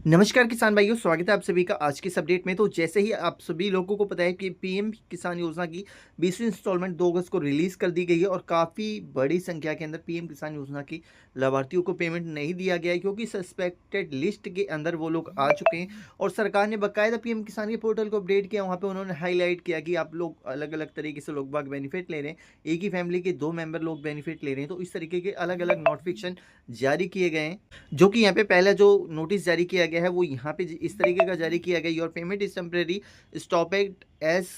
नमस्कार किसान भाइयों, स्वागत है आप सभी का आज की इस अपडेट में। तो जैसे ही आप सभी लोगों को पता है कि पीएम किसान योजना की 20वीं इंस्टॉलमेंट 2 अगस्त को रिलीज़ कर दी गई है और काफ़ी बड़ी संख्या के अंदर पीएम किसान योजना की लाभार्थियों को पेमेंट नहीं दिया गया है, क्योंकि सस्पेक्टेड लिस्ट के अंदर वो लोग आ चुके हैं। और सरकार ने बाकायदा पीएम किसान के पोर्टल को अपडेट किया, वहाँ पर उन्होंने हाईलाइट किया कि आप लोग अलग अलग तरीके से लोग बाग बेनिफिट ले रहे हैं, एक ही फैमिली के 2 मेंबर लोग बेनिफिट ले रहे हैं। तो इस तरीके के अलग अलग नोटिफिकेशन जारी किए गए हैं, जो कि यहाँ पे पहला जो नोटिस जारी किया गया है वो यहाँ पे इस तरीके का जारी किया गया, your payment is temporary stopped as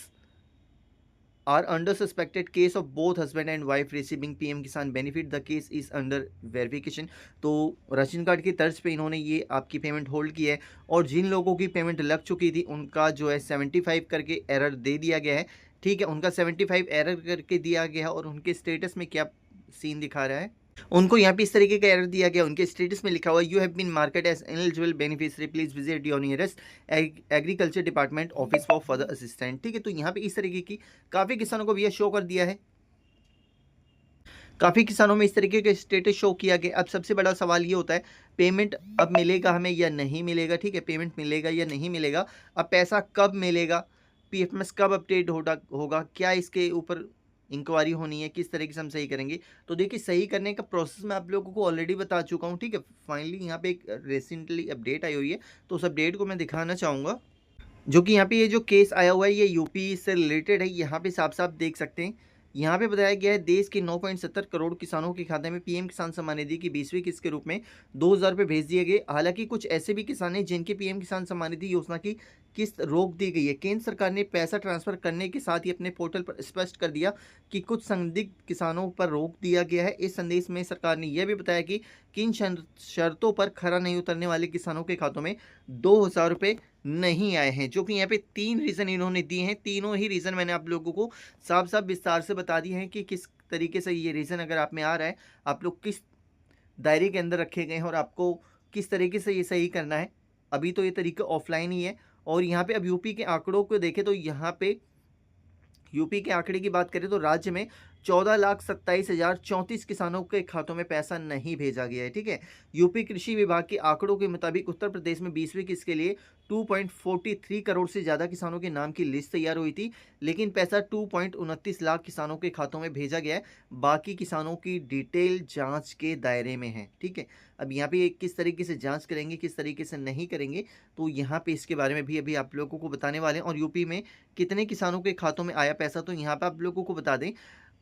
are under suspected case of both husband and wife receiving PM Kisan benefit, the case is under verification. तो राशन कार्ड की तर्ज पे इन्होंने ये आपकी पेमेंट होल्ड की है, और जिन लोगों की पेमेंट लग चुकी थी उनका जो है 75 करके एरर दे दिया गया है। ठीक है, उनका 75 एरर करके दिया गया है, और उनके स्टेटस में क्या सीन दिखा रहा है, उनको यहाँ पे इस तरीके का एरर दिया गया। उनके स्टेटस में लिखा हुआ है, you have been market as eligible beneficiary, please visit your nearest agriculture department office for further assistant. ठीक है, तो यहाँ पे इस तरीके की काफ़ी किसानों को भी यह शो कर दिया है, काफ़ी किसानों में इस तरीके का स्टेटस शो किया गया। अब सबसे बड़ा सवाल ये होता है, पेमेंट अब मिलेगा हमें या नहीं मिलेगा। ठीक है, पेमेंट मिलेगा या नहीं मिलेगा, अब पैसा कब मिलेगा, पीएफएमएस कब अपडेट होगा, क्या इसके ऊपर इंक्वायरी होनी है, किस तरीके से हम सही करेंगे। तो देखिए, सही करने का प्रोसेस मैं आप लोगों को ऑलरेडी बता चुका हूँ। ठीक है, फाइनली यहाँ पे एक रिसेंटली अपडेट आई हुई है, तो उस अपडेट को मैं दिखाना चाहूँगा, जो कि यहाँ पे ये जो केस आया हुआ है ये यूपी से रिलेटेड है। यहाँ पे साफ साफ देख सकते हैं, यहाँ पे बताया गया है, देश के 9.70 करोड़ किसानों के खाते में पीएम किसान सम्मान निधि की 20वीं किस्त के रूप में 2,000 रुपये भेज दिए गए। हालांकि कुछ ऐसे भी किसान हैं जिनके पीएम किसान सम्मान निधि योजना की किस्त रोक दी गई है। केंद्र सरकार ने पैसा ट्रांसफर करने के साथ ही अपने पोर्टल पर स्पष्ट कर दिया कि कुछ संदिग्ध किसानों पर रोक दिया गया है। इस संदेश में सरकार ने यह भी बताया कि किन शर्तों पर खरा नहीं उतरने वाले किसानों के खातों में 2,000 रुपये नहीं आए हैं, जो कि यहाँ पे 3 रीज़न इन्होंने दिए हैं। तीनों ही रीज़न मैंने आप लोगों को साफ साफ विस्तार से बता दिए हैं कि किस तरीके से ये रीज़न अगर आप में आ रहा है, आप लोग किस दायरे के अंदर रखे गए हैं और आपको किस तरीके से ये सही करना है। अभी तो ये तरीका ऑफलाइन ही है। और यहाँ पे अब यूपी के आंकड़ों को देखें तो यहाँ पे यूपी के आंकड़े की बात करें तो राज्य में 14,27,034 किसानों के खातों में पैसा नहीं भेजा गया है। ठीक है, यूपी कृषि विभाग के आंकड़ों के मुताबिक उत्तर प्रदेश में 20वीं किस्त के लिए 2.43 करोड़ से ज़्यादा किसानों के नाम की लिस्ट तैयार हुई थी, लेकिन पैसा 2.29 लाख किसानों के खातों में भेजा गया है। बाकी किसानों की डिटेल जांच के दायरे में है। ठीक है, अब यहाँ पे किस तरीके से जांच करेंगे, किस तरीके से नहीं करेंगे, तो यहाँ पे इसके बारे में भी अभी आप लोगों को बताने वाले हैं। और यूपी में कितने किसानों के खातों में आया पैसा, तो यहाँ पे आप लोगों को बता दें,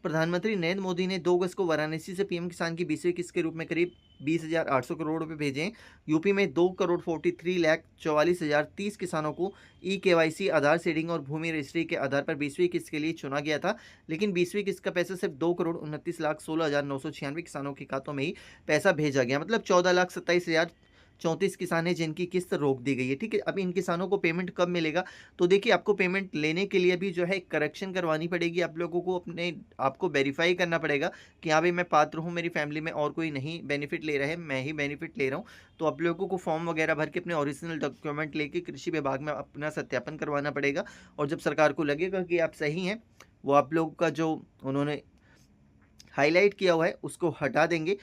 प्रधानमंत्री नरेंद्र मोदी ने 2 अगस्त को वाराणसी से पीएम किसान की 20वीं किस्त के रूप में करीब 20,800 करोड़ रुपए भेजे हैं। यूपी में 2,43,44,030 किसानों को ई केवाईसी, आधार सीडिंग और भूमि रजिस्ट्री के आधार पर 20वीं किस्त के लिए चुना गया था, लेकिन 20वीं किस्त का पैसा सिर्फ 2,29,16,996 किसानों के खातों में ही पैसा भेजा गया। मतलब 14,27,034 किसान हैं जिनकी किस्त रोक दी गई है। ठीक है, अब इन किसानों को पेमेंट कब मिलेगा, तो देखिए, आपको पेमेंट लेने के लिए भी जो है करेक्शन करवानी पड़ेगी। आप लोगों को अपने आपको वेरीफाई करना पड़ेगा कि हाँ भाई, मैं पात्र हूँ, मेरी फैमिली में और कोई नहीं बेनिफिट ले रहा है, मैं ही बेनिफिट ले रहा हूँ। तो आप लोगों को फॉर्म वगैरह भर के अपने ओरिजिनल डॉक्यूमेंट लेके कृषि विभाग में अपना सत्यापन करवाना पड़ेगा। और जब सरकार को लगेगा कि आप सही हैं, वो आप लोगों का जो उन्होंने हाईलाइट किया हुआ है उसको हटा देंगे।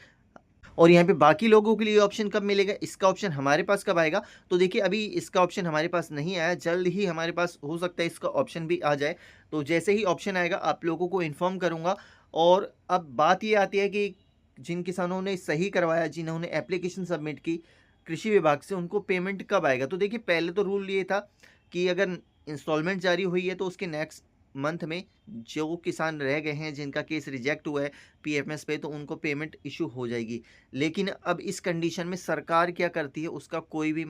और यहाँ पे बाकी लोगों के लिए ऑप्शन कब मिलेगा, इसका ऑप्शन हमारे पास कब आएगा, तो देखिए, अभी इसका ऑप्शन हमारे पास नहीं आया, जल्द ही हमारे पास हो सकता है इसका ऑप्शन भी आ जाए। तो जैसे ही ऑप्शन आएगा आप लोगों को इन्फॉर्म करूँगा। और अब बात ये आती है कि जिन किसानों ने सही करवाया, जिन्होंने एप्लीकेशन सबमिट की कृषि विभाग से, उनको पेमेंट कब आएगा। तो देखिए, पहले तो रूल ये था कि अगर इंस्टॉलमेंट जारी हुई है तो उसके नेक्स्ट मंथ में जो किसान रह गए हैं, जिनका केस रिजेक्ट हुआ है पीएफएमएस पे, तो उनको पेमेंट इशू हो जाएगी। लेकिन अब इस कंडीशन में सरकार क्या करती है उसका कोई भी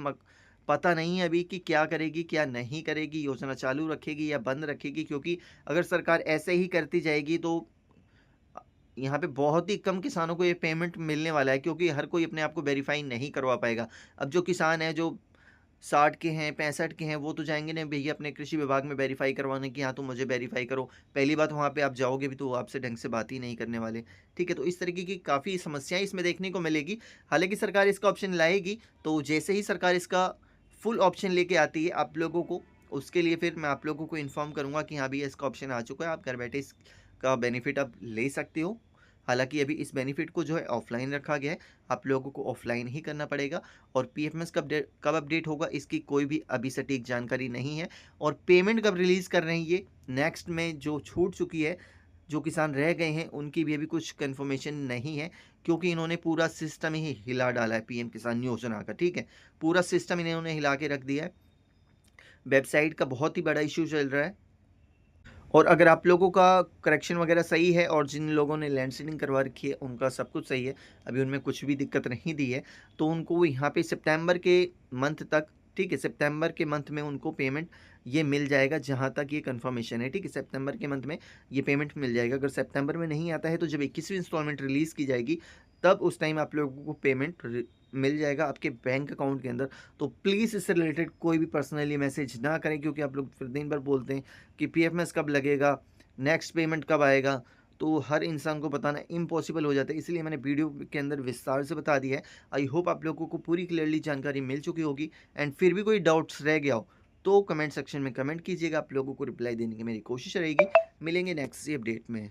पता नहीं है अभी, कि क्या करेगी क्या नहीं करेगी, योजना चालू रखेगी या बंद रखेगी। क्योंकि अगर सरकार ऐसे ही करती जाएगी तो यहाँ पे बहुत ही कम किसानों को ये पेमेंट मिलने वाला है, क्योंकि हर कोई अपने आप को वेरीफाई नहीं करवा पाएगा। अब जो किसान है जो 60 के हैं, 65 के हैं, वो तो जाएंगे नहीं भैया अपने कृषि विभाग में वेरीफाई करवाने की, हाँ तो मुझे वेरीफाई करो। पहली बात, वहाँ पे आप जाओगे भी तो वो आपसे ढंग से बात ही नहीं करने वाले। ठीक है, तो इस तरीके की काफ़ी समस्याएं इसमें देखने को मिलेगी। हालांकि सरकार इसका ऑप्शन लाएगी, तो जैसे ही सरकार इसका फुल ऑप्शन लेके आती है आप लोगों को, उसके लिए फिर मैं आप लोगों को इन्फॉर्म करूँगा कि हाँ भैया इसका ऑप्शन आ चुका है, आप घर बैठे इसका बेनिफिट आप ले सकते हो। हालाँकि अभी इस बेनिफिट को जो है ऑफ़लाइन रखा गया है, आप लोगों को ऑफ़लाइन ही करना पड़ेगा और पीएफएमएस कब अपडेट होगा इसकी कोई भी अभी सटीक जानकारी नहीं है और पेमेंट कब रिलीज़ कर रहे हैं ये, नेक्स्ट में जो छूट चुकी है, जो किसान रह गए हैं उनकी भी अभी कुछ कन्फर्मेशन नहीं है क्योंकि इन्होंने पूरा सिस्टम ही हिला डाला है पीएम किसान योजना का, ठीक है? पूरा सिस्टम इन्होंने हिला के रख दिया है। वेबसाइट का बहुत ही बड़ा इश्यू चल रहा है और अगर आप लोगों का करेक्शन वगैरह सही है और जिन लोगों ने लैंड सीडिंग करवा रखी है उनका सब कुछ सही है, अभी उनमें कुछ भी दिक्कत नहीं दी है, तो उनको यहाँ पे सितंबर के मंथ तक, ठीक है, सितंबर के मंथ में उनको पेमेंट ये मिल जाएगा जहाँ तक ये कंफर्मेशन है, ठीक है, सितंबर के मंथ में ये पेमेंट मिल जाएगा। अगर सितंबर में नहीं आता है तो जब 21वीं इंस्टॉलमेंट रिलीज़ की जाएगी तब उस टाइम आप लोगों को पेमेंट मिल जाएगा आपके बैंक अकाउंट के अंदर। तो प्लीज़ इससे रिलेटेड कोई भी पर्सनली मैसेज ना करें क्योंकि आप लोग फिर दिन भर बोलते हैं कि पीएफएमएस कब लगेगा, नेक्स्ट पेमेंट कब आएगा, तो हर इंसान को बताना इम्पॉसिबल हो जाता है, इसलिए मैंने वीडियो के अंदर विस्तार से बता दिया है। आई होप आप लोगों को पूरी क्लियरली जानकारी मिल चुकी होगी एंड फिर भी कोई डाउट्स रह गया हो तो कमेंट सेक्शन में कमेंट कीजिएगा, आप लोगों को रिप्लाई देने की मेरी कोशिश रहेगी। मिलेंगे नेक्स्ट अपडेट में।